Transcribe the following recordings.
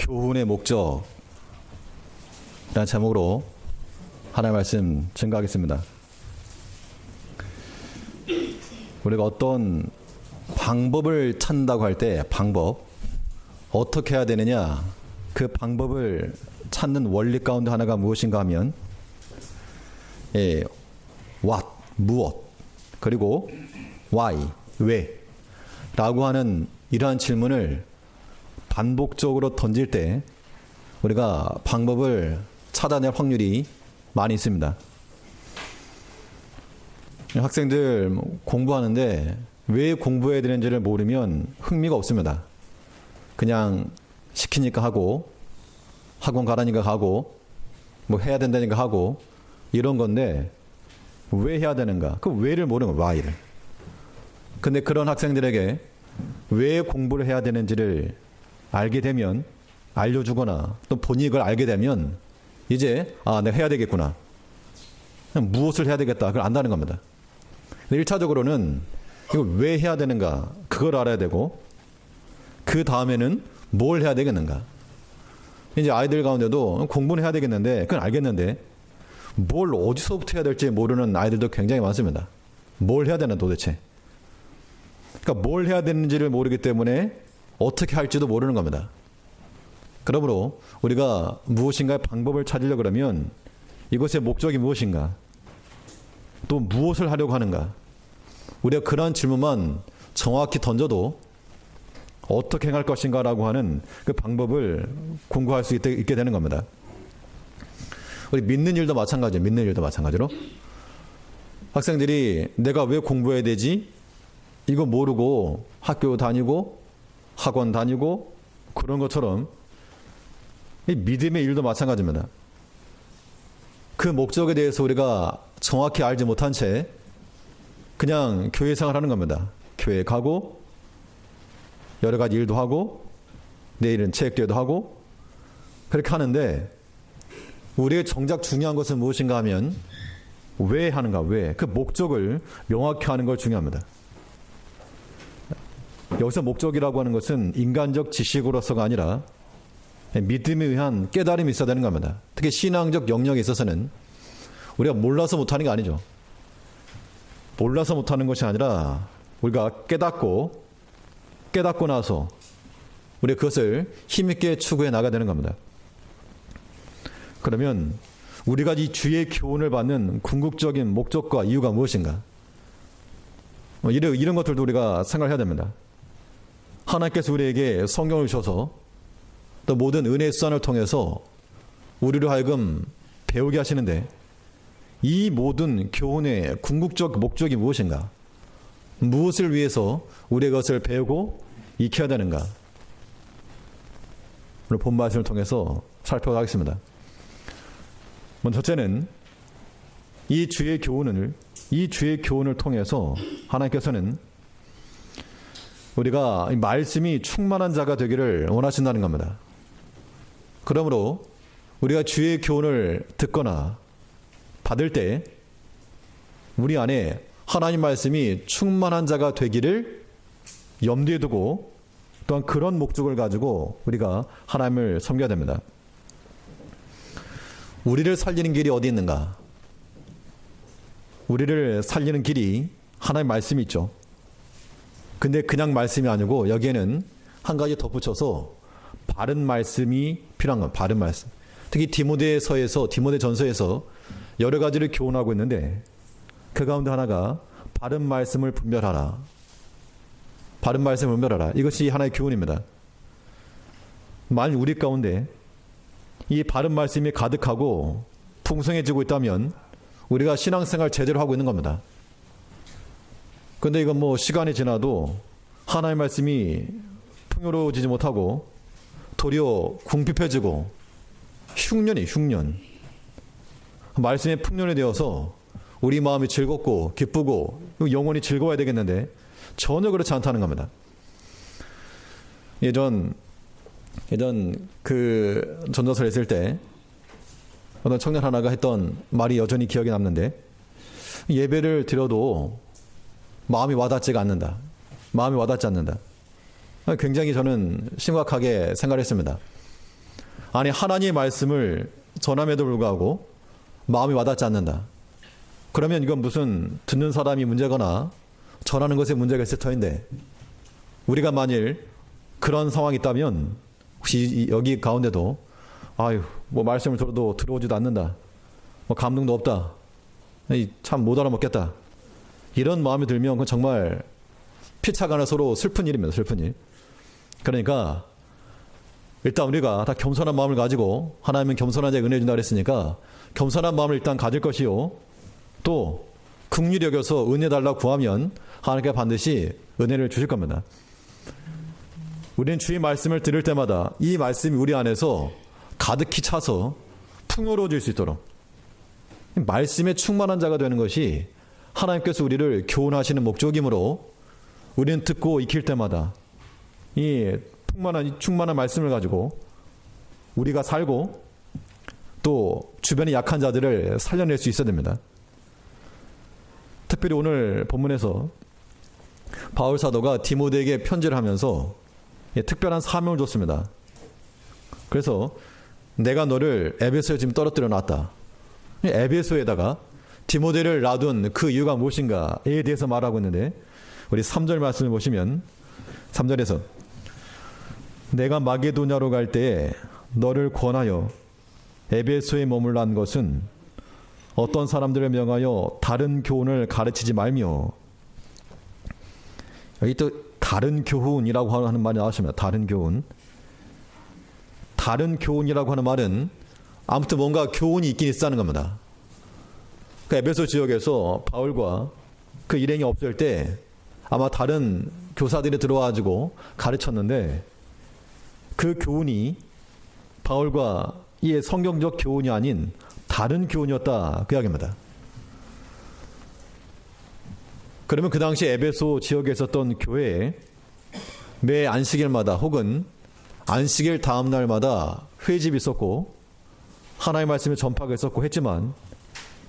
교훈의 목적 라는 제목으로 하나의 말씀 증거하겠습니다. 우리가 어떤 방법을 찾는다고 할 때 방법 어떻게 해야 되느냐, 그 방법을 찾는 원리 가운데 하나가 무엇인가 하면 what 무엇, 그리고 why 왜 라고 하는 이러한 질문을 반복적으로 던질 때 우리가 방법을 찾아낼 확률이 많이 있습니다. 학생들 공부하는데 왜 공부해야 되는지를 모르면 흥미가 없습니다. 그냥 시키니까 하고, 학원 가라니까 가고, 뭐 해야 된다니까 하고, 이런 건데 왜 해야 되는가? 그 왜를 모르는 거예요. why를. 근데 그런 학생들에게 왜 공부를 해야 되는지를 알게 되면, 알려주거나 또 본인이 그걸 알게 되면 이제 내가 해야 되겠구나, 무엇을 해야 되겠다, 그걸 안다는 겁니다. 1차적으로는 이걸 왜 해야 되는가, 그걸 알아야 되고, 그 다음에는 뭘 해야 되겠는가. 이제 아이들 가운데도 공부는 해야 되겠는데, 그건 알겠는데 뭘 어디서부터 해야 될지 모르는 아이들도 굉장히 많습니다. 뭘 해야 되나 도대체. 그러니까 뭘 해야 되는지를 모르기 때문에 어떻게 할지도 모르는 겁니다. 그러므로 우리가 무엇인가의 방법을 찾으려고 그러면 이것의 목적이 무엇인가, 또 무엇을 하려고 하는가, 우리가 그러한 질문만 정확히 던져도 어떻게 행할 것인가 라고 하는 그 방법을 공부할 수 있게 되는 겁니다. 우리 믿는 일도 마찬가지예요. 믿는 일도 마찬가지로 학생들이 내가 왜 공부해야 되지? 이거 모르고 학교 다니고 학원 다니고 그런 것처럼 이 믿음의 일도 마찬가지입니다. 그 목적에 대해서 우리가 정확히 알지 못한 채 그냥 교회 생활하는 겁니다. 교회 가고 여러 가지 일도 하고 내일은 체육대회도 하고 그렇게 하는데, 우리의 정작 중요한 것은 무엇인가 하면 왜 하는가, 왜, 그 목적을 명확히 하는 걸 중요합니다. 여기서 목적이라고 하는 것은 인간적 지식으로서가 아니라 믿음에 의한 깨달음이 있어야 되는 겁니다. 특히 신앙적 영역에 있어서는 우리가 몰라서 못하는 게 아니죠. 몰라서 못하는 것이 아니라 우리가 깨닫고 나서 우리가 그것을 힘있게 추구해 나가야 되는 겁니다. 그러면 우리가 이 주의 교훈을 받는 궁극적인 목적과 이유가 무엇인가, 이런 것들도 우리가 생각해야 됩니다. 하나님께서 우리에게 성경을 주셔서 또 모든 은혜의 수단을 통해서 우리로 하여금 배우게 하시는데, 이 모든 교훈의 궁극적 목적이 무엇인가, 무엇을 위해서 우리가 그것을 배우고 익혀야 되는가, 오늘 본 말씀을 통해서 살펴가겠습니다. 먼저 첫째는 이 주의 교훈을 통해서 하나님께서는 우리가 말씀이 충만한 자가 되기를 원하신다는 겁니다. 그러므로 우리가 주의 교훈을 듣거나 받을 때 우리 안에 하나님 말씀이 충만한 자가 되기를 염두에 두고, 또한 그런 목적을 가지고 우리가 하나님을 섬겨야 됩니다. 우리를 살리는 길이 어디 있는가? 우리를 살리는 길이 하나님 말씀이 있죠. 근데 그냥 말씀이 아니고 여기에는 한 가지 덧붙여서 바른 말씀이 필요한 건 바른 말씀. 특히 디모데전서에서 여러 가지를 교훈하고 있는데 그 가운데 하나가 바른 말씀을 분별하라. 바른 말씀을 분별하라. 이것이 하나의 교훈입니다. 만일 우리 가운데 이 바른 말씀이 가득하고 풍성해지고 있다면 우리가 신앙생활 제대로 하고 있는 겁니다. 근데 이건 시간이 지나도 하나님의 말씀이 풍요로워지지 못하고 도리어 궁핍해지고 흉년. 말씀에 풍년이 되어서 우리 마음이 즐겁고 기쁘고 영혼이 즐거워야 되겠는데 전혀 그렇지 않다는 겁니다. 예전 그 전도서를 했을 때 어떤 청년 하나가 했던 말이 여전히 기억에 남는데, 예배를 드려도 마음이 와닿지 않는다. 굉장히 저는 심각하게 생각했습니다. 아니 하나님의 말씀을 전함에도 불구하고 마음이 와닿지 않는다. 그러면 이건 무슨 듣는 사람이 문제거나 전하는 것에 문제가 있을 터인데, 우리가 만일 그런 상황이 있다면 혹시 여기 가운데도 아유 뭐 말씀을 들어도 들어오지도 않는다, 뭐 감동도 없다, 참 못 알아먹겠다, 이런 마음이 들면 그건 정말 피차가나 서로 슬픈 일입니다. 슬픈 일. 그러니까 일단 우리가 다 겸손한 마음을 가지고, 하나님은 겸손한 자에게 은혜 준다 그랬으니까 겸손한 마음을 일단 가질 것이요, 또 긍휼히 여겨서 은혜 달라고 구하면 하나님께 반드시 은혜를 주실 겁니다. 우리는 주의 말씀을 들을 때마다 이 말씀이 우리 안에서 가득히 차서 풍요로워질 수 있도록 말씀에 충만한 자가 되는 것이 하나님께서 우리를 교훈하시는 목적이므로, 우리는 듣고 익힐 때마다 이 충만한 말씀을 가지고 우리가 살고 또 주변의 약한 자들을 살려낼 수 있어야 됩니다. 특별히 오늘 본문에서 바울 사도가 디모데에게 편지를 하면서 특별한 사명을 줬습니다. 그래서 내가 너를 에베소에 지금 떨어뜨려 놨다. 에베소에다가 디모데를 놔둔 그 이유가 무엇인가에 대해서 말하고 있는데, 우리 3절 말씀을 보시면 3절에서 내가 마게도냐로 갈 때에 너를 권하여 에베소에 머물란 것은 어떤 사람들을 명하여 다른 교훈을 가르치지 말며, 여기 또 다른 교훈이라고 하는 말이 나왔습니다. 다른 교훈. 다른 교훈이라고 하는 말은 아무튼 뭔가 교훈이 있긴 있다는 겁니다. 그 에베소 지역에서 바울과 그 일행이 없을 때 아마 다른 교사들이 들어와가지고 가르쳤는데, 그 교훈이 바울과 이 성경적 교훈이 아닌 다른 교훈이었다, 그 이야기입니다. 그러면 그 당시 에베소 지역에 있었던 교회에 매 안식일마다 혹은 안식일 다음 날마다 회집이 있었고 하나님의 말씀을 전파가 있었고 했지만,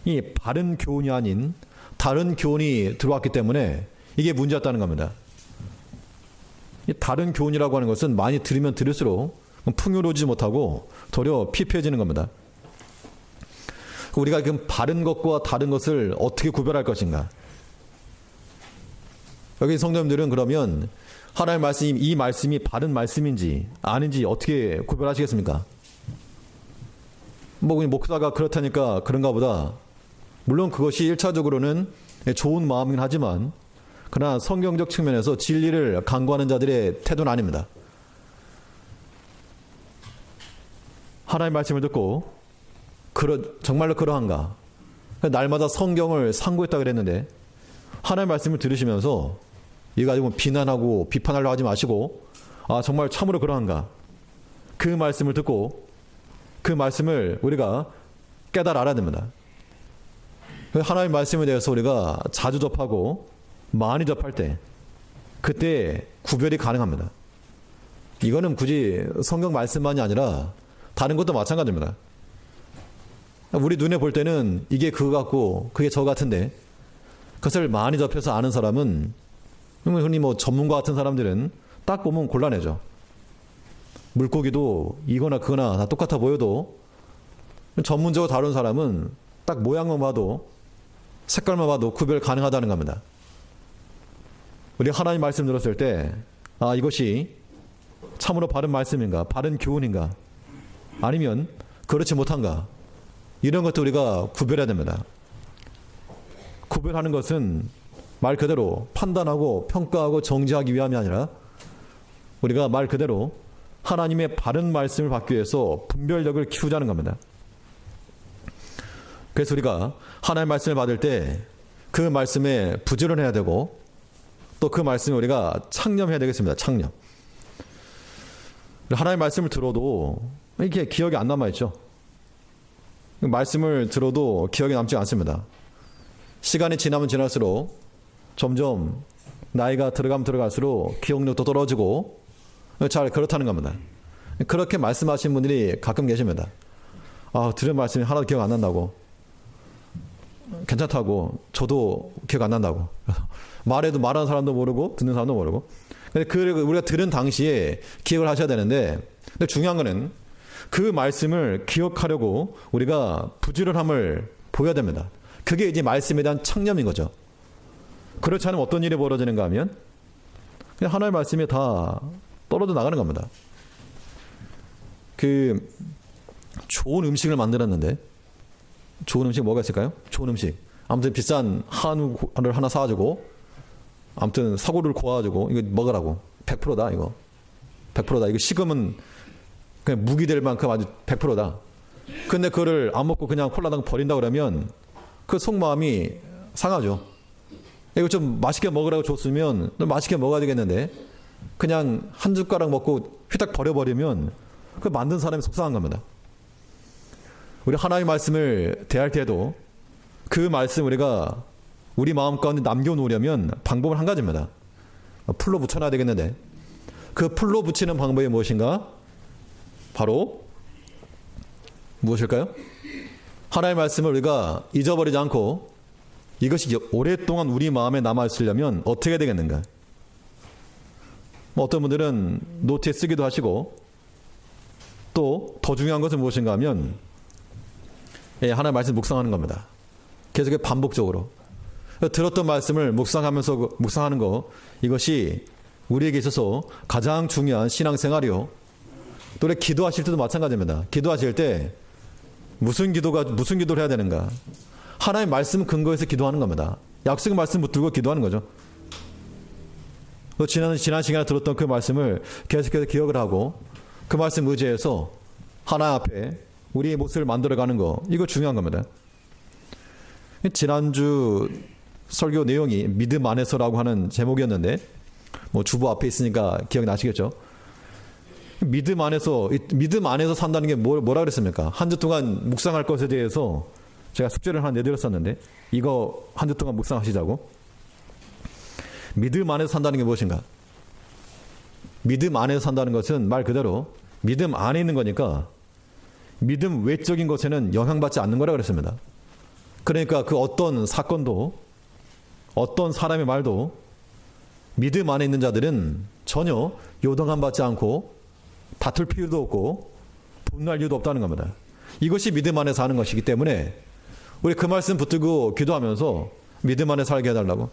이 바른 교훈이 아닌 다른 교훈이 들어왔기 때문에 이게 문제였다는 겁니다. 이 다른 교훈이라고 하는 것은 많이 들으면 들을수록 풍요로워지지 못하고 도리어 피폐해지는 겁니다. 우리가 지금 바른 것과 다른 것을 어떻게 구별할 것인가? 여기 성도님들은 그러면 하나님의 말씀이, 이 말씀이 바른 말씀인지 아닌지 어떻게 구별하시겠습니까? 뭐 목사가 그렇다니까 그런가 보다. 물론 그것이 1차적으로는 좋은 마음이긴 하지만, 그러나 성경적 측면에서 진리를 강구하는 자들의 태도는 아닙니다. 하나님의 말씀을 듣고 정말로 그러한가? 날마다 성경을 상고했다 그랬는데, 하나님의 말씀을 들으시면서 이거 가지고 비난하고 비판하려고 하지 마시고, 아 정말 참으로 그러한가? 그 말씀을 듣고 그 말씀을 우리가 깨달아 알아야 됩니다. 하나님의 말씀에 대해서 우리가 자주 접하고 많이 접할 때, 그때 구별이 가능합니다. 이거는 굳이 성경 말씀만이 아니라 다른 것도 마찬가지입니다. 우리 눈에 볼 때는 이게 그거 같고 그게 저 같은데, 그것을 많이 접해서 아는 사람은, 흔히 뭐 전문가 같은 사람들은 딱 보면 곤란해져. 물고기도 이거나 그거나 다 똑같아 보여도 전문적으로 다룬 사람은 딱 모양만 봐도 색깔만 봐도 구별 가능하다는 겁니다. 우리 하나님 말씀 들었을 때, 아 이것이 참으로 바른 말씀인가, 바른 교훈인가, 아니면 그렇지 못한가, 이런 것도 우리가 구별해야 됩니다. 구별하는 것은 말 그대로 판단하고 평가하고 정지하기 위함이 아니라, 우리가 말 그대로 하나님의 바른 말씀을 받기 위해서 분별력을 키우자는 겁니다. 그래서 우리가 하나님의 말씀을 받을 때 그 말씀에 부지런해야 되고, 또 그 말씀에 우리가 창념해야 되겠습니다. 창념. 하나님의 말씀을 들어도 이게 기억이 안 남아있죠. 말씀을 들어도 기억이 남지 않습니다. 시간이 지나면 지날수록 점점 나이가 들어가면 들어갈수록 기억력도 떨어지고 잘 그렇다는 겁니다. 그렇게 말씀하신 분들이 가끔 계십니다. 아, 들은 말씀이 하나도 기억 안 난다고. 괜찮다고. 저도 기억 안 난다고. 말해도 말하는 사람도 모르고 듣는 사람도 모르고. 근데 우리가 들은 당시에 기억을 하셔야 되는데, 근데 중요한 거는 그 말씀을 기억하려고 우리가 부지런함을 보여야 됩니다. 그게 이제 말씀에 대한 창념인 거죠. 그렇지 않으면 어떤 일이 벌어지는가 하면 그냥 하나님의 말씀이 다 떨어져 나가는 겁니다. 그 좋은 음식을 만들었는데, 좋은 음식 뭐가 있을까요? 좋은 음식. 아무튼 비싼 한우를 하나 사가지고, 아무튼 사고를 구워가지고 이거 먹으라고. 100%다 이거. 100%다. 이거 식으면 그냥 무기 될 만큼 아주 100%다. 근데 그거를 안 먹고 그냥 콜라당 버린다 그러면 그 속마음이 상하죠. 이거 좀 맛있게 먹으라고 줬으면 맛있게 먹어야 되겠는데 그냥 한 숟가락 먹고 휘딱 버려버리면 그 만든 사람이 속상한 겁니다. 우리 하나님의 말씀을 대할 때도 그 말씀 우리가 우리 마음 가운데 남겨놓으려면 방법은 한 가지입니다. 풀로 붙여놔야 되겠는데 그 풀로 붙이는 방법이 무엇인가? 바로 무엇일까요? 하나님의 말씀을 우리가 잊어버리지 않고 이것이 오랫동안 우리 마음에 남아있으려면 어떻게 되겠는가? 어떤 분들은 노트에 쓰기도 하시고 또 더 중요한 것은 무엇인가 하면 하나님의 말씀 묵상하는 겁니다. 계속 반복적으로 들었던 말씀을 묵상하는 거, 이것이 우리에게 있어서 가장 중요한 신앙생활이요. 또 우리 기도하실 때도 마찬가지입니다. 기도하실 때 무슨 기도를 해야 되는가? 하나님의 말씀 근거에서 기도하는 겁니다. 약속 말씀 붙들고 기도하는 거죠. 지난 시간에 들었던 그 말씀을 계속해서 기억을 하고 그 말씀 의지해서 하나님 앞에 우리의 모습을 만들어가는 거, 이거 중요한 겁니다. 지난주 설교 내용이 믿음 안에서라고 하는 제목이었는데 주보 앞에 있으니까 기억나시겠죠? 믿음 안에서 산다는 게 뭐라 그랬습니까? 한 주 동안 묵상할 것에 대해서 제가 숙제를 하나 내드렸었는데 이거 한 주 동안 묵상하시자고. 믿음 안에서 산다는 게 무엇인가? 믿음 안에서 산다는 것은 말 그대로 믿음 안에 있는 거니까 믿음 외적인 것에는 영향받지 않는 거라 그랬습니다. 그러니까 그 어떤 사건도 어떤 사람의 말도 믿음 안에 있는 자들은 전혀 요동함 받지 않고 다툴 필요도 없고 분노할 이유도 없다는 겁니다. 이것이 믿음 안에 사는 것이기 때문에 우리 그 말씀 붙들고 기도하면서 믿음 안에 살게 해달라고.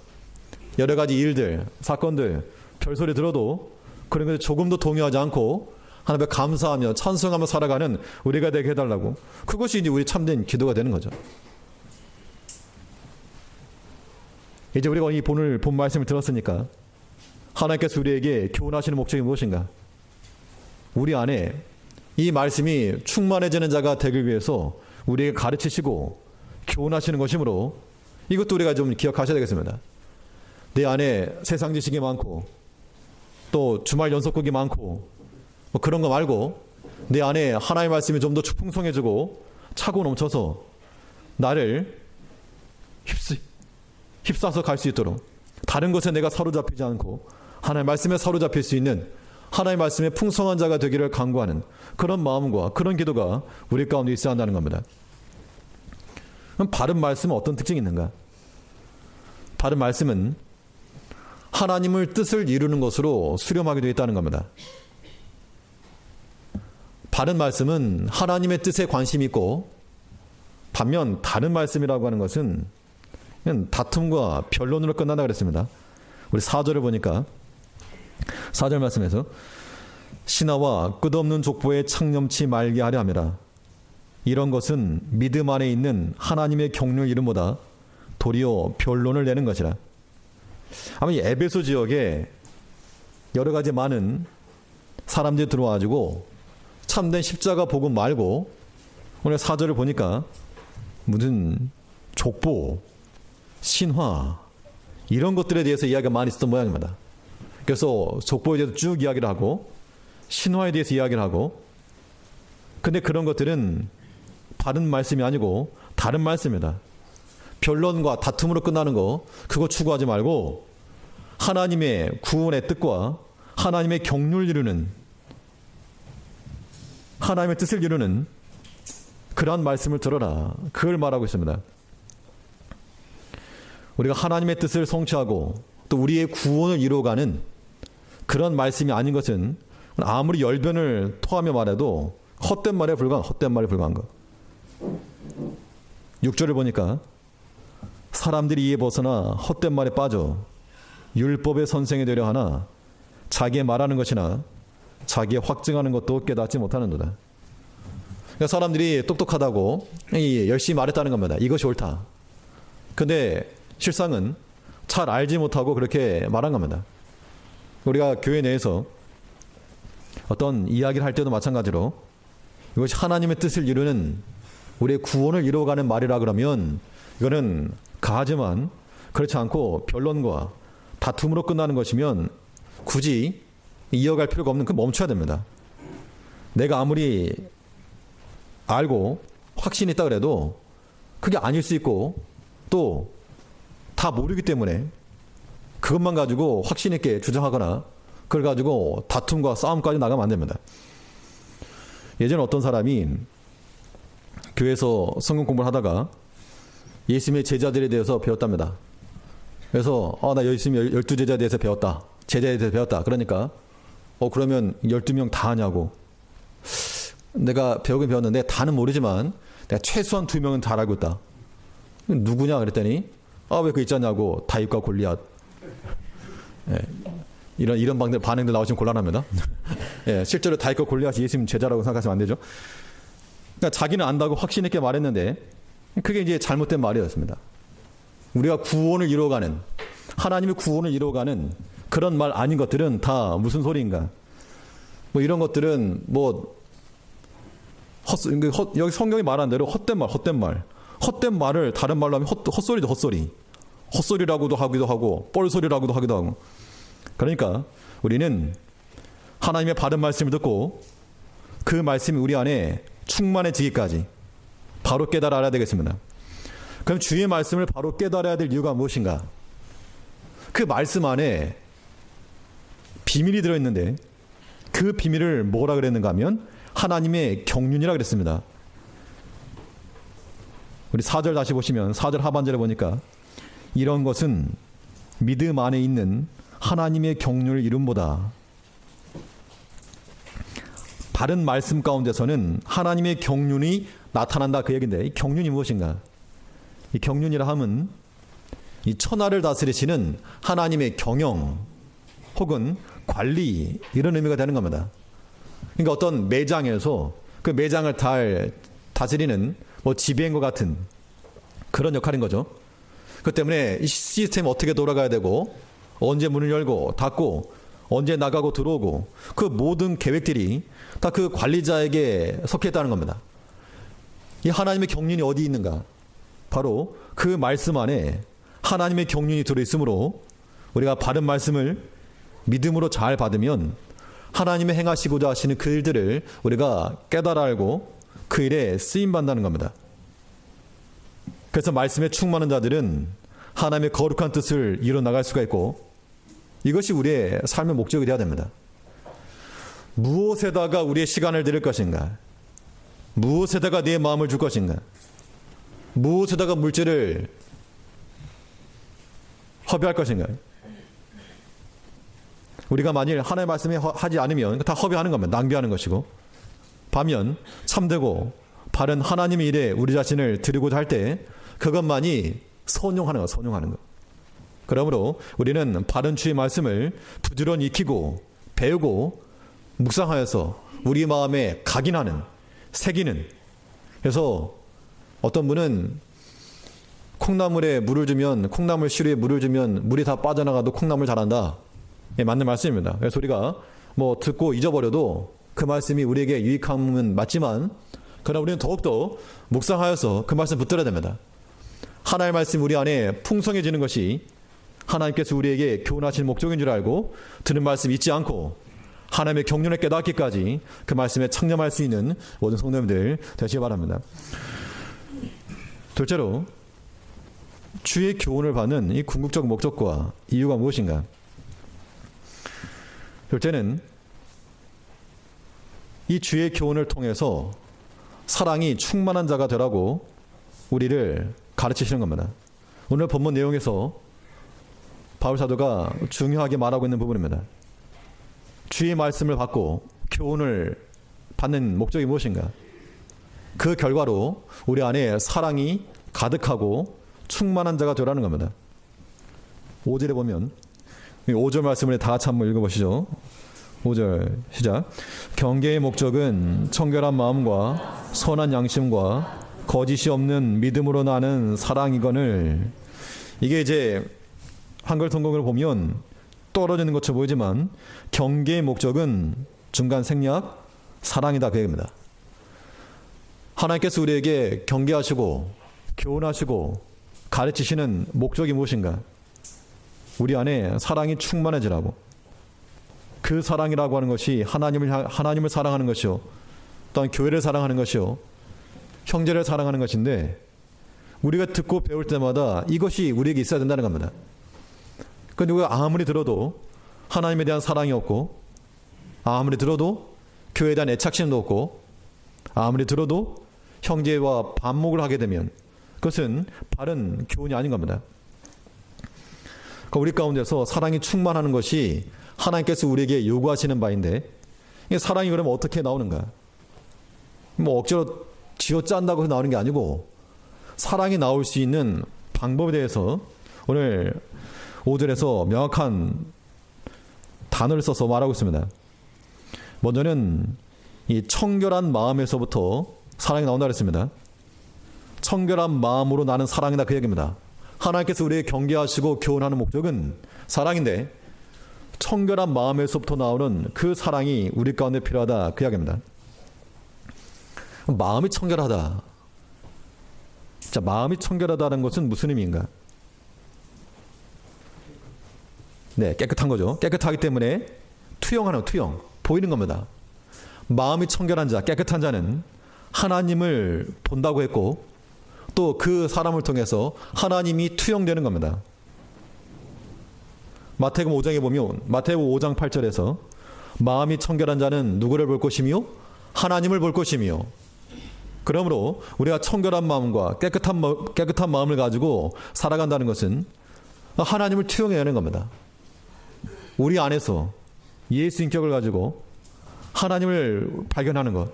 여러 가지 일들, 사건들, 별소리 들어도 그런 것에 조금도 동요하지 않고 하나님께 감사하며 찬송하며 살아가는 우리가 되게 해달라고. 그것이 이제 우리 참된 기도가 되는 거죠. 이제 우리가 이 본 말씀을 들었으니까 하나님께서 우리에게 교훈하시는 목적이 무엇인가? 우리 안에 이 말씀이 충만해지는 자가 되기 위해서 우리에게 가르치시고 교훈하시는 것이므로 이것도 우리가 좀 기억하셔야 되겠습니다. 내 안에 세상 지식이 많고 또 주말 연속극이 많고 그런 거 말고 내 안에 하나님의 말씀이 좀 더 풍성해지고 차고 넘쳐서 나를 휩싸서 갈 수 있도록, 다른 것에 내가 사로잡히지 않고 하나님의 말씀에 사로잡힐 수 있는 하나님의 말씀에 풍성한 자가 되기를 간구하는 그런 마음과 그런 기도가 우리 가운데 있어야 한다는 겁니다. 그럼 바른 말씀은 어떤 특징이 있는가? 바른 말씀은 하나님의 뜻을 이루는 것으로 수렴하게 되어 있다는 겁니다. 바른 말씀은 하나님의 뜻에 관심이 있고, 반면 다른 말씀이라고 하는 것은 그냥 다툼과 변론으로 끝난다 그랬습니다. 우리 4절을 보니까 4절 말씀에서 신하와 끝없는 족보에 창념치 말게 하려 함이라. 이런 것은 믿음 안에 있는 하나님의 경륜을 이름보다 도리어 변론을 내는 것이라. 아마 이 에베소 지역에 여러 가지 많은 사람들이 들어와가지고 참된 십자가 복음 말고 오늘 4절을 보니까 무슨 족보, 신화 이런 것들에 대해서 이야기가 많이 있었던 모양입니다. 그래서 족보에 대해서 쭉 이야기를 하고 신화에 대해서 이야기를 하고, 근데 그런 것들은 바른 말씀이 아니고 다른 말씀이다. 변론과 다툼으로 끝나는 거 그거 추구하지 말고 하나님의 구원의 뜻과 하나님의 경륜을 이루는, 하나님의 뜻을 이루는 그러한 말씀을 들어라, 그걸 말하고 있습니다. 우리가 하나님의 뜻을 성취하고 또 우리의 구원을 이루어가는 그런 말씀이 아닌 것은 아무리 열변을 토하며 말해도 헛된 말에 불과한 거. 6절을 보니까 사람들이 이에 벗어나 헛된 말에 빠져 율법의 선생이 되려 하나 자기의 말하는 것이나 자기의 확증하는 것도 깨닫지 못하는도다. 그러니까 사람들이 똑똑하다고 열심히 말했다는 겁니다. 이것이 옳다. 근데 실상은 잘 알지 못하고 그렇게 말한 겁니다. 우리가 교회 내에서 어떤 이야기를 할 때도 마찬가지로 이것이 하나님의 뜻을 이루는 우리의 구원을 이루어가는 말이라 그러면 이거는 가하지만 그렇지 않고 변론과 다툼으로 끝나는 것이면 굳이 이어갈 필요가 없는 그 멈춰야 됩니다. 내가 아무리 알고 확신이 있다 그래도 그게 아닐 수 있고 또 다 모르기 때문에 그것만 가지고 확신 있게 주장하거나 그걸 가지고 다툼과 싸움까지 나가면 안 됩니다. 예전에 어떤 사람이 교회에서 성경 공부를 하다가 예수님의 제자들에 대해서 배웠답니다. 그래서 나 예수님 12제자에 대해서 배웠다. 제자에 대해서 배웠다. 그러니까 그러면 12명 다 하냐고. 내가 배우긴 배웠는데 다는 모르지만 내가 최소한 2명은 잘 알고 있다. 누구냐 그랬더니 왜 그거 있잖냐고. 다윗과 골리앗. 예, 이런 반응들 나오시면 곤란합니다. 예, 실제로 다윗과 골리앗이 예수님 제자라고 생각하시면 안 되죠. 그러니까 자기는 안다고 확신 있게 말했는데 그게 이제 잘못된 말이었습니다. 우리가 구원을 이루어가는 하나님의 구원을 이루어가는 그런 말 아닌 것들은 다 무슨 소리인가? 이런 것들은 여기 성경이 말한 대로 헛된 말을 다른 말로 하면 헛소리죠, 헛소리. 헛소리라고도 하기도 하고 뻘소리라고도 하기도 하고. 그러니까 우리는 하나님의 바른 말씀을 듣고 그 말씀이 우리 안에 충만해지기까지 바로 깨달아 알아야 되겠습니다. 그럼 주의 말씀을 바로 깨달아야 될 이유가 무엇인가? 그 말씀 안에 비밀이 들어있는데 그 비밀을 뭐라 그랬는가 하면 하나님의 경륜이라 그랬습니다. 우리 4절 다시 보시면 4절 하반절에 보니까 이런 것은 믿음 안에 있는 하나님의 경륜을 이룸보다. 바른 말씀 가운데서는 하나님의 경륜이 나타난다 그 얘기인데 이 경륜이 무엇인가? 이 경륜이라 함은 이 천하를 다스리시는 하나님의 경영 혹은 관리 이런 의미가 되는 겁니다. 그러니까 어떤 매장에서 그 매장을 다스리는 지배인과 같은 그런 역할인 거죠. 그 때문에 이 시스템이 어떻게 돌아가야 되고 언제 문을 열고 닫고 언제 나가고 들어오고 그 모든 계획들이 다 그 관리자에게 속해 있다는 겁니다. 이 하나님의 경륜이 어디 있는가? 바로 그 말씀 안에 하나님의 경륜이 들어있으므로 우리가 바른 말씀을 믿음으로 잘 받으면 하나님의 행하시고자 하시는 그 일들을 우리가 깨달아 알고 그 일에 쓰임받는다는 겁니다. 그래서 말씀에 충만한 자들은 하나님의 거룩한 뜻을 이뤄나갈 수가 있고 이것이 우리의 삶의 목적이 되어야 됩니다. 무엇에다가 우리의 시간을 들일 것인가? 무엇에다가 내 마음을 줄 것인가? 무엇에다가 물질을 허비할 것인가? 우리가 만일 하나님의 말씀에 하지 않으면 다 허비하는 겁니다. 낭비하는 것이고 반면 참되고 바른 하나님의 일에 우리 자신을 드리고자 할 때 그것만이 선용하는 것. 그러므로 우리는 바른 주의 말씀을 부지런히 익히고 배우고 묵상하여서 우리 마음에 각인하는 새기는. 그래서 어떤 분은 콩나물에 물을 주면 콩나물 시루에 물을 주면 물이 다 빠져나가도 콩나물 자란다. 예, 맞는 말씀입니다. 그래서 우리가 듣고 잊어버려도 그 말씀이 우리에게 유익함은 맞지만 그러나 우리는 더욱더 묵상하여서 그 말씀 붙들어야 됩니다. 하나님의 말씀 우리 안에 풍성해지는 것이 하나님께서 우리에게 교훈하신 목적인 줄 알고 듣는 말씀 잊지 않고 하나님의 경륜을 깨닫기까지 그 말씀에 창념할 수 있는 모든 성도님들 되시기 바랍니다. 둘째로 주의 교훈을 받는 이 궁극적 목적과 이유가 무엇인가? 둘째는 이 주의 교훈을 통해서 사랑이 충만한 자가 되라고 우리를 가르치시는 겁니다. 오늘 본문 내용에서 바울 사도가 중요하게 말하고 있는 부분입니다. 주의 말씀을 받고 교훈을 받는 목적이 무엇인가? 그 결과로 우리 안에 사랑이 가득하고 충만한 자가 되라는 겁니다. 5절에 보면 5절 말씀을 다 같이 한번 읽어보시죠. 5절 시작. 경계의 목적은 청결한 마음과 선한 양심과 거짓이 없는 믿음으로 나는 사랑이거늘. 이게 이제 한글 성경을 보면 떨어지는 것처럼 보이지만 경계의 목적은 중간 생략 사랑이다 그 얘기입니다. 하나님께서 우리에게 경계하시고 교훈하시고 가르치시는 목적이 무엇인가? 우리 안에 사랑이 충만해지라고. 그 사랑이라고 하는 것이 하나님을 사랑하는 것이요, 또한 교회를 사랑하는 것이요, 형제를 사랑하는 것인데, 우리가 듣고 배울 때마다 이것이 우리에게 있어야 된다는 겁니다. 그런데 우리가 아무리 들어도 하나님에 대한 사랑이 없고, 아무리 들어도 교회에 대한 애착심도 없고, 아무리 들어도 형제와 반목을 하게 되면 그것은 바른 교훈이 아닌 겁니다. 우리 가운데서 사랑이 충만하는 것이 하나님께서 우리에게 요구하시는 바인데, 사랑이 그러면 어떻게 나오는가? 억지로 쥐어짠다고 해서 나오는 게 아니고, 사랑이 나올 수 있는 방법에 대해서 오늘 5절에서 명확한 단어를 써서 말하고 있습니다. 먼저는 이 청결한 마음에서부터 사랑이 나온다 그랬습니다. 청결한 마음으로 나는 사랑이다 그 얘기입니다. 하나님께서 우리에게 경계하시고 교훈하는 목적은 사랑인데, 청결한 마음에서부터 나오는 그 사랑이 우리 가운데 필요하다 그 이야기입니다. 마음이 청결하다. 자, 마음이 청결하다는 것은 무슨 의미인가? 네, 깨끗한 거죠. 깨끗하기 때문에 투영하는, 투영 보이는 겁니다. 마음이 청결한 자, 깨끗한 자는 하나님을 본다고 했고, 또 그 사람을 통해서 하나님이 투영되는 겁니다. 마태복음 5장에 보면 마태복음 5장 8절에서 마음이 청결한 자는 누구를 볼 것이며 하나님을 볼 것이며, 그러므로 우리가 청결한 마음과 깨끗한 마음을 가지고 살아간다는 것은 하나님을 투영해야 하는 겁니다. 우리 안에서 예수 인격을 가지고 하나님을 발견하는 것.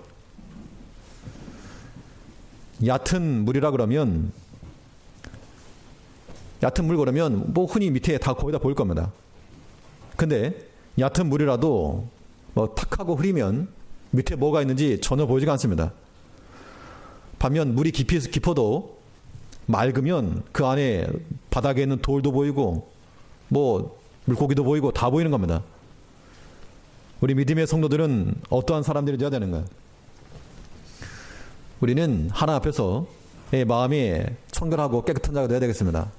얕은 물이라 그러면, 얕은 물 그러면 뭐 흔히 밑에 다 거의 다 보일 겁니다. 근데 얕은 물이라도 뭐 탁하고 흐리면 밑에 뭐가 있는지 전혀 보이지가 않습니다. 반면 물이 깊어도 맑으면 그 안에 바닥에 있는 돌도 보이고 뭐 물고기도 보이고 다 보이는 겁니다. 우리 믿음의 성도들은 어떠한 사람들이 되어야 되는가? 우리는 하나님 앞에서 마음이 청결하고 깨끗한 자가 되어야 되겠습니다.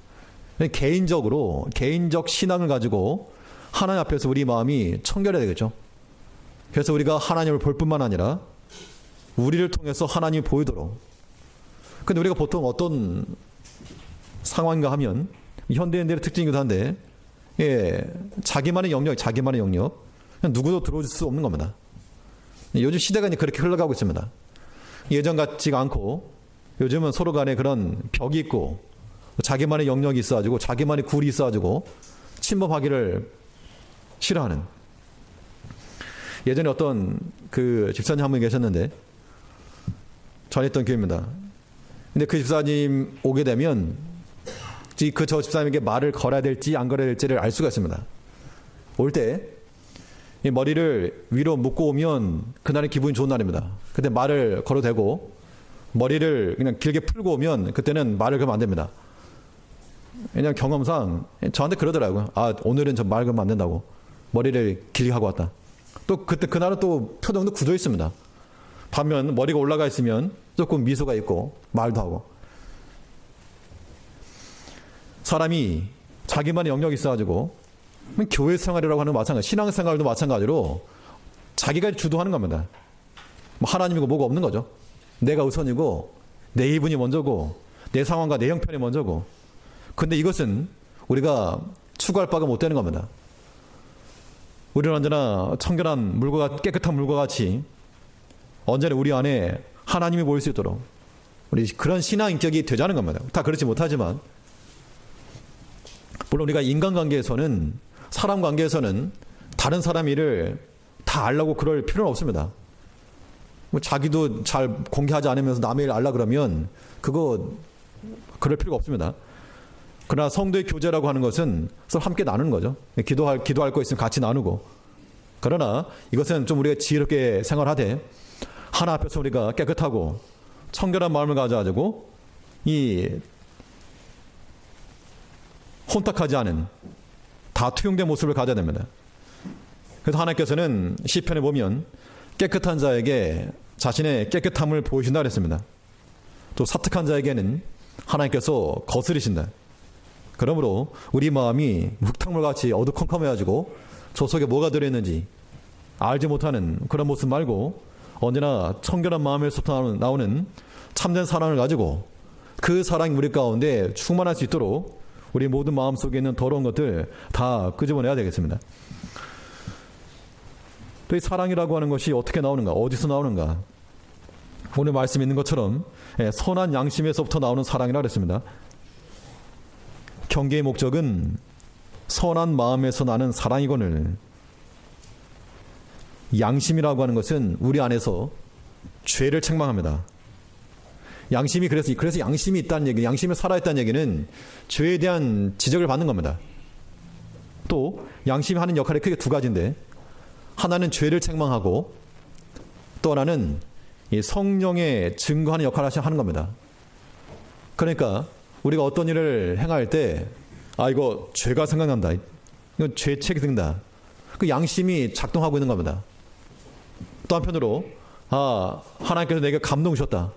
개인적 신앙을 가지고 하나님 앞에서 우리 마음이 청결해야 되겠죠. 그래서 우리가 하나님을 볼 뿐만 아니라 우리를 통해서 하나님이 보이도록. 근데 우리가 보통 어떤 상황인가 하면, 현대인들의 특징이기도 한데, 자기만의 영역, 그냥 누구도 들어올 수 없는 겁니다. 요즘 시대가 그렇게 흘러가고 있습니다. 예전 같지가 않고, 요즘은 서로 간에 그런 벽이 있고, 자기만의 영역이 있어가지고, 자기만의 굴이 있어가지고, 침범하기를 싫어하는. 예전에 어떤 그 집사님 한 분 계셨는데, 전했던 교회입니다. 근데 그 집사님 오게 되면, 저 집사님에게 말을 걸어야 될지 안 걸어야 될지를 알 수가 있습니다. 올 때, 이 머리를 위로 묶고 오면 그날은 기분이 좋은 날입니다. 그때 말을 걸어도 되고, 머리를 그냥 길게 풀고 오면 그때는 말을 걸면 안 됩니다. 왜냐하면 경험상 저한테 그러더라고요. 아, 오늘은 저 말 걸면 안 된다고. 머리를 길게 하고 왔다. 또 그날은 또 표정도 굳어 있습니다. 반면 머리가 올라가 있으면 조금 미소가 있고 말도 하고. 사람이 자기만의 영역이 있어가지고, 교회 생활이라고 하는 마찬가지, 신앙생활도 마찬가지로 자기가 주도하는 겁니다. 하나님이고 뭐가 없는 거죠. 내가 우선이고 내 이분이 먼저고 내 상황과 내 형편이 먼저고. 근데 이것은 우리가 추구할 바가 못 되는 겁니다. 우리는 언제나 청결한 물과 깨끗한 물과 같이 언제나 우리 안에 하나님이 보일 수 있도록 우리 그런 신앙 인격이 되자는 겁니다. 다 그렇지 못하지만, 물론 우리가 인간관계에서는, 사람 관계에서는 다른 사람 일을 다 알려고 그럴 필요는 없습니다. 뭐 자기도 잘 공개하지 않으면서 남의 일 알라 그러면 그거 그럴 필요가 없습니다. 그러나 성도의 교제라고 하는 것은 서로 함께 나누는 거죠. 기도할 거 있으면 같이 나누고. 그러나 이것은 좀 우리가 지혜롭게 생활하되 하나 앞에서 우리가 깨끗하고 청결한 마음을 가져가지고 이 혼탁하지 않은 다 투영된 모습을 가져야 됩니다. 그래서 하나님께서는 시편에 보면 깨끗한 자에게 자신의 깨끗함을 보이신다 그랬습니다. 또 사특한 자에게는 하나님께서 거스리신다. 그러므로 우리 마음이 흙탕물같이 어두컴컴해가지고 저 속에 뭐가 들어있는지 알지 못하는 그런 모습 말고 언제나 청결한 마음에서부터 나오는 참된 사랑을 가지고 그 사랑이 우리 가운데 충만할 수 있도록 우리 모든 마음속에 있는 더러운 것들 다 끄집어내야 되겠습니다. 또 이 사랑이라고 하는 것이 어떻게 나오는가? 어디서 나오는가? 오늘 말씀 있는 것처럼 선한 양심에서부터 나오는 사랑이라고 했습니다. 경계의 목적은 선한 마음에서 나는 사랑이거늘 양심이라고 하는 것은 우리 안에서 죄를 책망합니다. 양심이 그래서 양심이 있다는 얘기, 양심이 살아있다는 얘기는 죄에 대한 지적을 받는 겁니다. 또 양심이 하는 역할이 크게 두 가지인데 하나는 죄를 책망하고 또 하나는 이 성령의 증거하는 역할을 하는 겁니다. 그러니까 우리가 어떤 일을 행할 때 이거 죄가 생각난다. 이거 죄책이 든다. 그 양심이 작동하고 있는 겁니다. 또 한편으로 하나님께서 내게 감동 주셨다.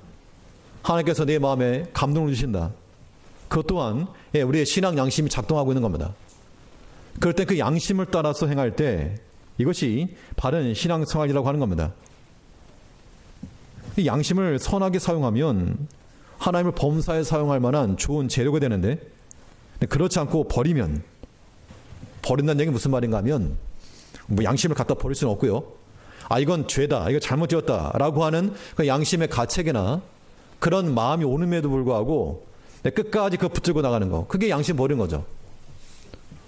하나님께서 내 마음에 감동을 주신다. 그것 또한 우리의 신앙 양심이 작동하고 있는 겁니다. 그럴 때 그 양심을 따라서 행할 때 이것이 바른 신앙생활이라고 하는 겁니다. 이 양심을 선하게 사용하면 하나님을 범사에 사용할 만한 좋은 재료가 되는데 그렇지 않고 버린다는 얘기는 무슨 말인가 하면 뭐 양심을 갖다 버릴 수는 없고요. 이건 죄다. 이거 잘못되었다. 라고 하는 그 양심의 가책이나 그런 마음이 오는에도 불구하고 끝까지 그거 붙들고 나가는 거. 그게 양심 버린 거죠.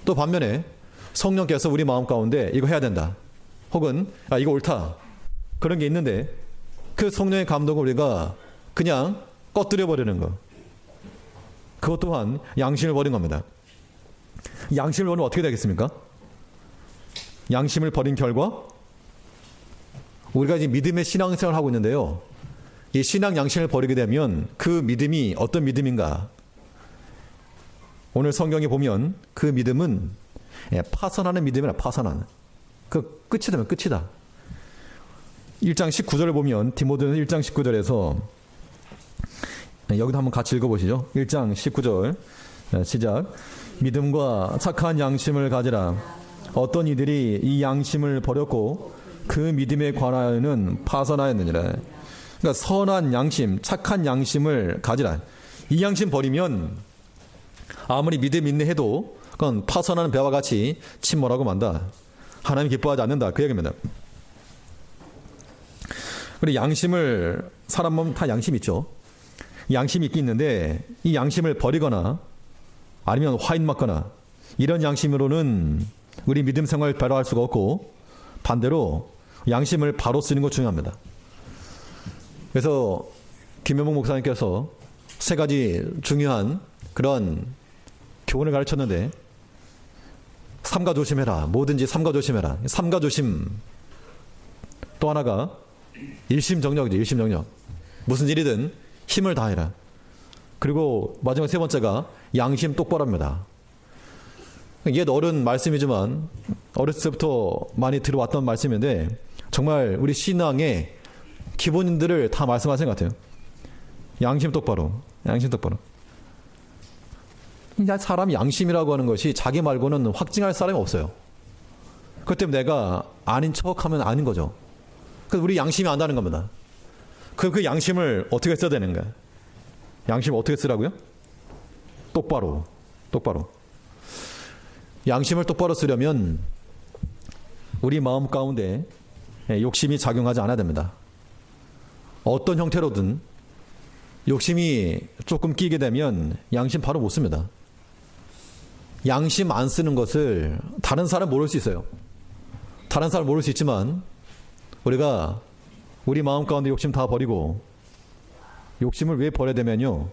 또 반면에 성령께서 우리 마음 가운데 이거 해야 된다. 혹은 이거 옳다. 그런 게 있는데 그 성령의 감동을 우리가 그냥 꺼뜨려 버리는 거. 그것 또한 양심을 버린 겁니다. 양심을 버리면 어떻게 되겠습니까? 양심을 버린 결과 우리가 이제 믿음의 신앙생활을 하고 있는데요. 이 신앙 양심을 버리게 되면 그 믿음이 어떤 믿음인가? 오늘 성경에 보면 그 믿음은 파선하는 믿음이라 파선하는. 그 끝이 되면 끝이다. 1장 19절을 보면 디모데는 1장 19절에서 여기도 한번 같이 읽어보시죠. 1장 19절 시작. 믿음과 착한 양심을 가지라. 어떤 이들이 이 양심을 버렸고 그 믿음에 관하여는 파선하였느니라. 그러니까 선한 양심, 착한 양심을 가지라. 이 양심 버리면 아무리 믿음 있네 해도 그건 파선하는 배와 같이 침몰하고 만다. 하나님 기뻐하지 않는다. 그 얘기입니다. 그리고 양심을 사람 보면 다 양심 있죠. 양심이 있긴 있는데 이 양심을 버리거나 아니면 화인 맞거나 이런 양심으로는 우리 믿음 생활을 바로할 수가 없고 반대로 양심을 바로 쓰는 것 중요합니다. 그래서 김현목 목사님께서 세 가지 중요한 그런 교훈을 가르쳤는데 삼가 조심해라. 뭐든지 삼가 조심해라. 삼가 조심. 또 하나가 일심정력이죠. 일심정력. 무슨 일이든 힘을 다해라. 그리고 마지막 세 번째가 양심 똑바로입니다. 옛 어른 말씀이지만 어렸을 때부터 많이 들어왔던 말씀인데 정말 우리 신앙의 기본들을 다 말씀하신 것 같아요. 양심 똑바로. 양심 똑바로. 사람 양심이라고 하는 것이 자기 말고는 확증할 사람이 없어요. 그것 때문에 내가 아닌 척하면 아닌 거죠. 그래서 우리 양심이 안다는 겁니다. 그럼 그 양심을 어떻게 써야 되는가? 양심을 어떻게 쓰라고요? 똑바로. 똑바로. 양심을 똑바로 쓰려면 우리 마음 가운데 욕심이 작용하지 않아야 됩니다. 어떤 형태로든 욕심이 조금 끼게 되면 양심 바로 못 씁니다. 양심 안 쓰는 것을 다른 사람 모를 수 있어요. 다른 사람 모를 수 있지만 우리가 우리 마음 가운데 욕심 다 버리고, 욕심을 왜 버려야 되면요,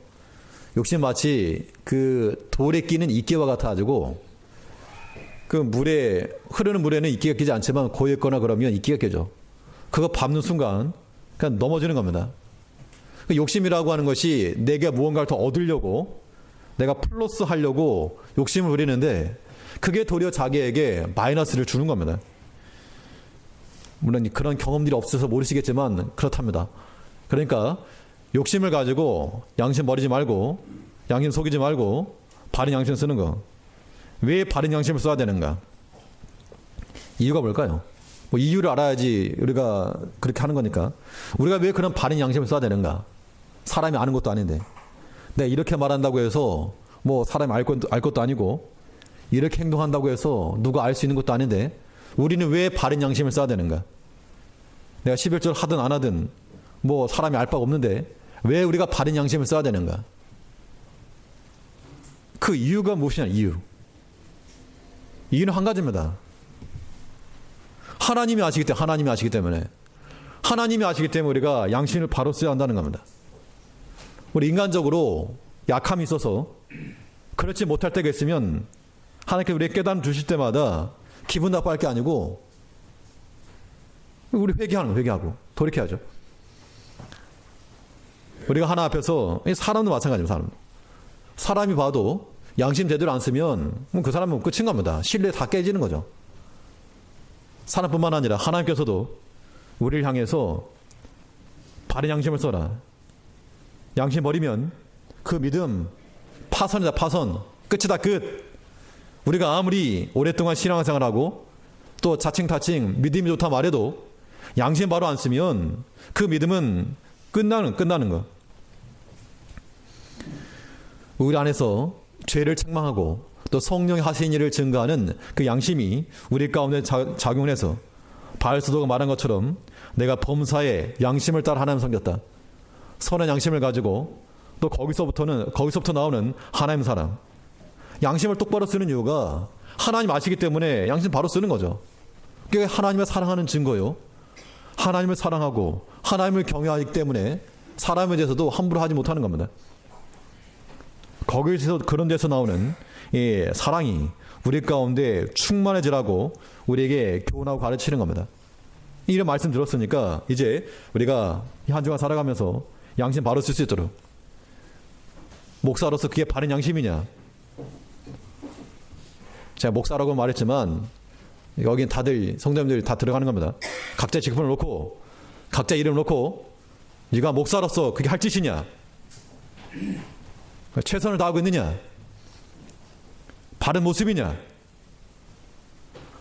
욕심 마치 그 돌에 끼는 이끼와 같아가지고, 그 물에, 흐르는 물에는 이끼가 끼지 않지만 고에 있거나 그러면 이끼가 껴져. 그거 밟는 순간 그냥 넘어지는 겁니다. 그 욕심이라고 하는 것이 내가 무언가를 더 얻으려고, 내가 플러스 하려고 욕심을 부리는데, 그게 도리어 자기에게 마이너스를 주는 겁니다. 물론 그런 경험들이 없어서 모르시겠지만 그렇답니다. 그러니까 욕심을 가지고 양심 버리지 말고, 양심 속이지 말고 바른 양심 쓰는 거. 왜 바른 양심을 써야 되는가? 이유가 뭘까요? 뭐 이유를 알아야지 우리가 그렇게 하는 거니까. 우리가 왜 그런 바른 양심을 써야 되는가? 사람이 아는 것도 아닌데. 내가 이렇게 말한다고 해서 뭐 사람이 알 것도 아니고, 이렇게 행동한다고 해서 누가 알 수 있는 것도 아닌데, 우리는 왜 바른 양심을 써야 되는가? 내가 11절 하든 안 하든 뭐 사람이 알 바가 없는데 왜 우리가 바른 양심을 써야 되는가? 그 이유가 무엇이냐? 이유는 한 가지입니다. 하나님이 아시기 때문에 우리가 양심을 바로 써야 한다는 겁니다. 우리 인간적으로 약함이 있어서 그렇지 못할 때가 있으면 하나님께서 우리에게 깨달음 주실 때마다 기분 나빠할 게 아니고 우리 회개하고 돌이켜야죠. 우리가 하나 앞에서, 사람도 마찬가지입니다. 사람이 봐도 양심 제대로 안 쓰면 그 사람은 끝인 겁니다. 신뢰 다 깨지는 거죠. 사람뿐만 아니라 하나님께서도 우리를 향해서 바른 양심을 써라. 양심 버리면 그 믿음 파선이다. 파선. 끝이다. 끝. 우리가 아무리 오랫동안 신앙생활하고 또 자칭 믿음이 좋다 말해도 양심 바로 안 쓰면 그 믿음은 끝나는 거. 우리 안에서 죄를 책망하고 또 성령이 하신 일을 증거하는 그 양심이 우리 가운데 작용을 해서 바울사도가 말한 것처럼 내가 범사에 양심을 따라 하나님 섬겼다. 선한 양심을 가지고 또 거기서부터 나오는 하나님 사랑. 양심을 똑바로 쓰는 이유가 하나님 아시기 때문에 양심 바로 쓰는 거죠. 그게 하나님을 사랑하는 증거요. 하나님을 사랑하고 하나님을 경외하기 때문에 사람에 대해서도 함부로 하지 못하는 겁니다. 거기서 그런 데서 나오는 사랑이 우리 가운데 충만해지라고 우리에게 교훈하고 가르치는 겁니다. 이런 말씀 들었으니까 이제 우리가 한 주간 살아가면서 양심 바로 쓸 수 있도록, 목사로서 그게 바른 양심이냐? 제가 목사라고 말했지만 여긴 다들 성도님들 다 들어가는 겁니다. 각자 직분을 놓고 각자 이름을 놓고 네가 목사로서 그게 할 짓이냐? 최선을 다하고 있느냐? 바른 모습이냐?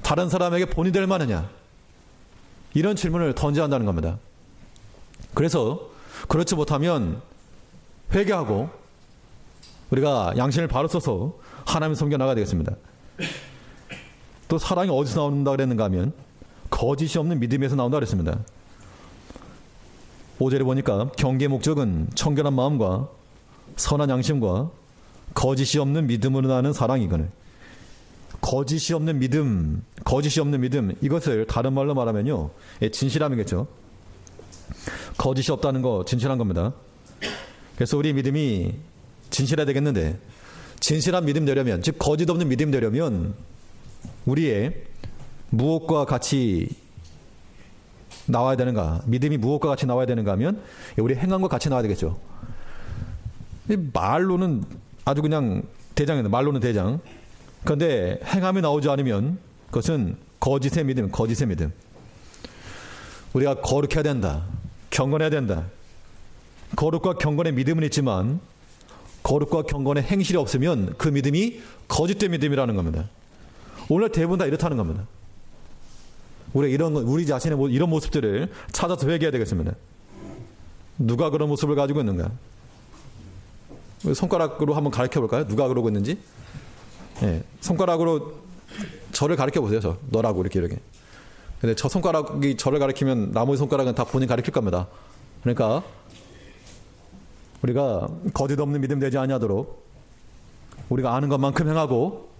다른 사람에게 본이 될 만하냐? 이런 질문을 던져야 한다는 겁니다. 그래서 그렇지 못하면 회개하고 우리가 양심을 바로 써서 하나님을 섬겨 나가야 되겠습니다. 또 사랑이 어디서 나온다 그랬는가 하면 거짓이 없는 믿음에서 나온다 그랬습니다. 5절에 보니까 경계의 목적은 청결한 마음과 선한 양심과 거짓이 없는 믿음으로 나는 사랑이거늘. 거짓이 없는 믿음, 이것을 다른 말로 말하면요, 진실함이겠죠. 거짓이 없다는 거 진실한 겁니다. 그래서 우리 믿음이 진실해야 되겠는데, 진실한 믿음 되려면, 즉 거짓 없는 믿음 되려면 우리의 무엇과 같이 나와야 되는가? 믿음이 무엇과 같이 나와야 되는가 하면 우리 행함과 같이 나와야 되겠죠. 말로는 아주 그냥 대장입니다. 말로는 대장. 그런데 행함이 나오지 않으면 그것은 거짓의 믿음. 우리가 거룩해야 된다. 경건해야 된다. 거룩과 경건의 믿음은 있지만 거룩과 경건의 행실이 없으면 그 믿음이 거짓된 믿음이라는 겁니다. 오늘 대부분 다 이렇다는 겁니다. 우리 자신의 이런 모습들을 찾아서 회개해야 되겠습니다. 누가 그런 모습을 가지고 있는가? 손가락으로 한번 가르쳐 볼까요? 누가 그러고 있는지? 예, 손가락으로 저를 가르쳐 보세요. 너라고 이렇게. 근데 저 손가락이 저를 가리키면 나머지 손가락은 다 본인 가리킬 겁니다. 그러니까 우리가 거짓 없는 믿음 되지 아니하도록 우리가 아는 것만큼 행하고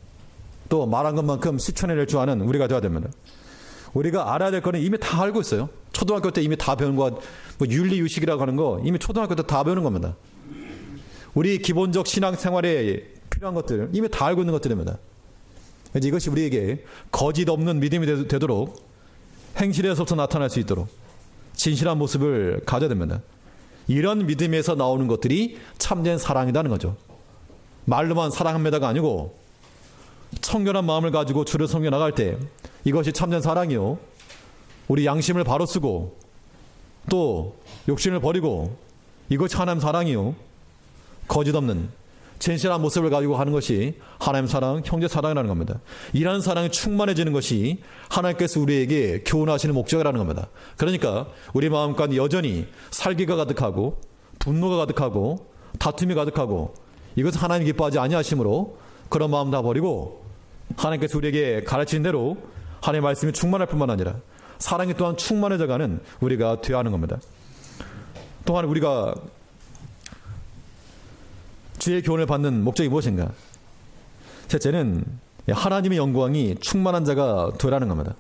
또 말한 것만큼 실천해낼 줄 아는 우리가 되어야 됩니다. 우리가 알아야 될 거는 이미 다 알고 있어요. 초등학교 때 이미 다 배운 거, 뭐 윤리유식이라고 하는 거 이미 초등학교 때 다 배우는 겁니다. 우리 기본적 신앙생활에 필요한 것들 이미 다 알고 있는 것들입니다. 이제 이것이 우리에게 거짓 없는 믿음이 되도록 행실에서부터 나타날 수 있도록 진실한 모습을 가져야 됩니다. 이런 믿음에서 나오는 것들이 참된 사랑이라는 거죠. 말로만 사랑합니다가 아니고 청결한 마음을 가지고 주를 섬겨 나갈 때 이것이 참된 사랑이요. 우리 양심을 바로 쓰고 또 욕심을 버리고 이것이 하나님 사랑이요. 거짓 없는 진실한 모습을 가지고 하는 것이 하나님 사랑, 형제 사랑이라는 겁니다. 이러한 사랑이 충만해지는 것이 하나님께서 우리에게 교훈하시는 목적이라는 겁니다. 그러니까 우리 마음 가운데 여전히 살기가 가득하고 분노가 가득하고 다툼이 가득하고 이것은 하나님 기뻐하지 아니하심으로 그런 마음 다 버리고 하나님께서 우리에게 가르치는 대로 하나님의 말씀이 충만할 뿐만 아니라 사랑이 또한 충만해져가는 우리가 되어야 하는 겁니다. 또한 우리가 주의 교훈을 받는 목적이 무엇인가? 셋째는 하나님의 영광이 충만한 자가 되라는 겁니다.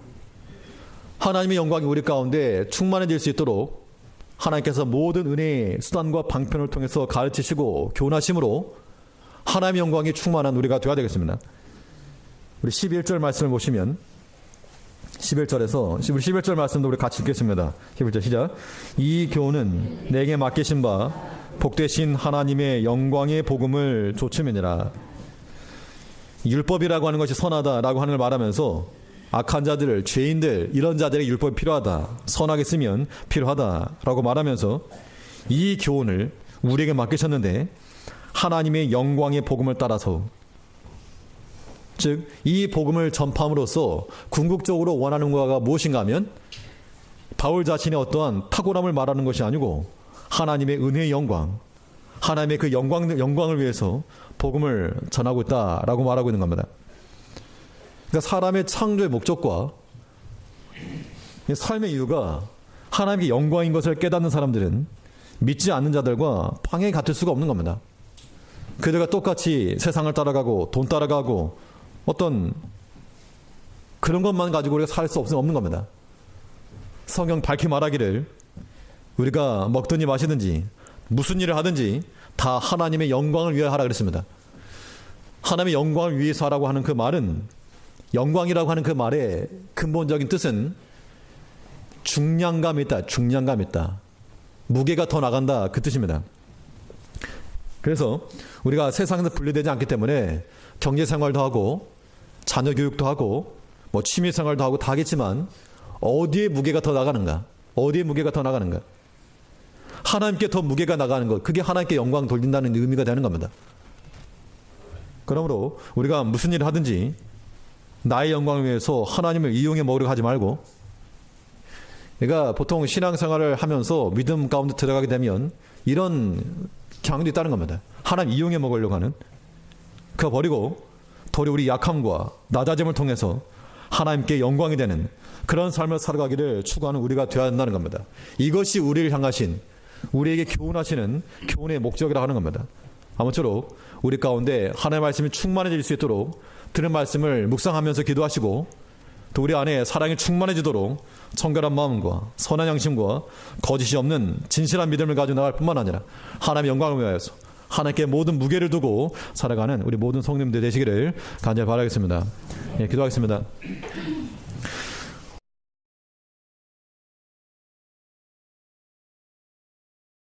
하나님의 영광이 우리 가운데 충만해질 수 있도록 하나님께서 모든 은혜의 수단과 방편을 통해서 가르치시고 교훈하심으로 하나님의 영광이 충만한 우리가 되어야 되겠습니다. 우리 11절 말씀을 보시면 11절에서 11절 말씀도 우리 같이 읽겠습니다. 11절 시작. 이 교훈은 내게 맡기신 바 복되신 하나님의 영광의 복음을 조춤이니라. 율법이라고 하는 것이 선하다라고 하는 걸 말하면서 악한 자들, 죄인들 이런 자들의 율법이 필요하다. 선하게 쓰면 필요하다라고 말하면서 이 교훈을 우리에게 맡기셨는데 하나님의 영광의 복음을 따라서 즉 이 복음을 전파함으로써 궁극적으로 원하는 바가 무엇인가 하면 바울 자신의 어떠한 탁월함을 말하는 것이 아니고 하나님의 은혜의 영광, 하나님의 그 영광을 위해서 복음을 전하고 있다라고 말하고 있는 겁니다. 그러니까 사람의 창조의 목적과 삶의 이유가 하나님의 영광인 것을 깨닫는 사람들은 믿지 않는 자들과 방향이 같을 수가 없는 겁니다. 그들과 똑같이 세상을 따라가고 돈 따라가고 어떤 그런 것만 가지고 우리가 살 수 없는 겁니다. 성경 밝히 말하기를 우리가 먹든지 마시든지 무슨 일을 하든지 다 하나님의 영광을 위하여 하라 그랬습니다. 하나님의 영광을 위해서 하라고 하는 그 말은 영광이라고 하는 그 말의 근본적인 뜻은 중량감이 있다. 중량감이 있다. 무게가 더 나간다. 그 뜻입니다. 그래서 우리가 세상에서 분리되지 않기 때문에 경제생활도 하고 자녀 교육도 하고 뭐 취미생활도 하고 다 하겠지만 어디에 무게가 더 나가는가? 어디에 무게가 더 나가는가? 하나님께 더 무게가 나가는 것, 그게 하나님께 영광 돌린다는 의미가 되는 겁니다. 그러므로 우리가 무슨 일을 하든지 나의 영광을 위해서 하나님을 이용해 먹으려고 하지 말고, 그러니까 보통 신앙생활을 하면서 믿음 가운데 들어가게 되면 이런 경향도 있다는 겁니다. 하나님 이용해 먹으려고 하는, 그거 버리고 도리 우리 약함과 낮아짐을 통해서 하나님께 영광이 되는 그런 삶을 살아가기를 추구하는 우리가 되어야 한다는 겁니다. 이것이 우리를 향하신, 우리에게 교훈하시는 교훈의 목적이라고 하는 겁니다. 아무쪼록 우리 가운데 하나님의 말씀이 충만해질 수 있도록 들은 말씀을 묵상하면서 기도하시고, 또 우리 안에 사랑이 충만해지도록 청결한 마음과 선한 양심과 거짓이 없는 진실한 믿음을 가지고 나갈 뿐만 아니라 하나님의 영광을 위하여서 하나님께 모든 무게를 두고 살아가는 우리 모든 성도님들 되시기를 간절히 바라겠습니다. 예, 기도하겠습니다.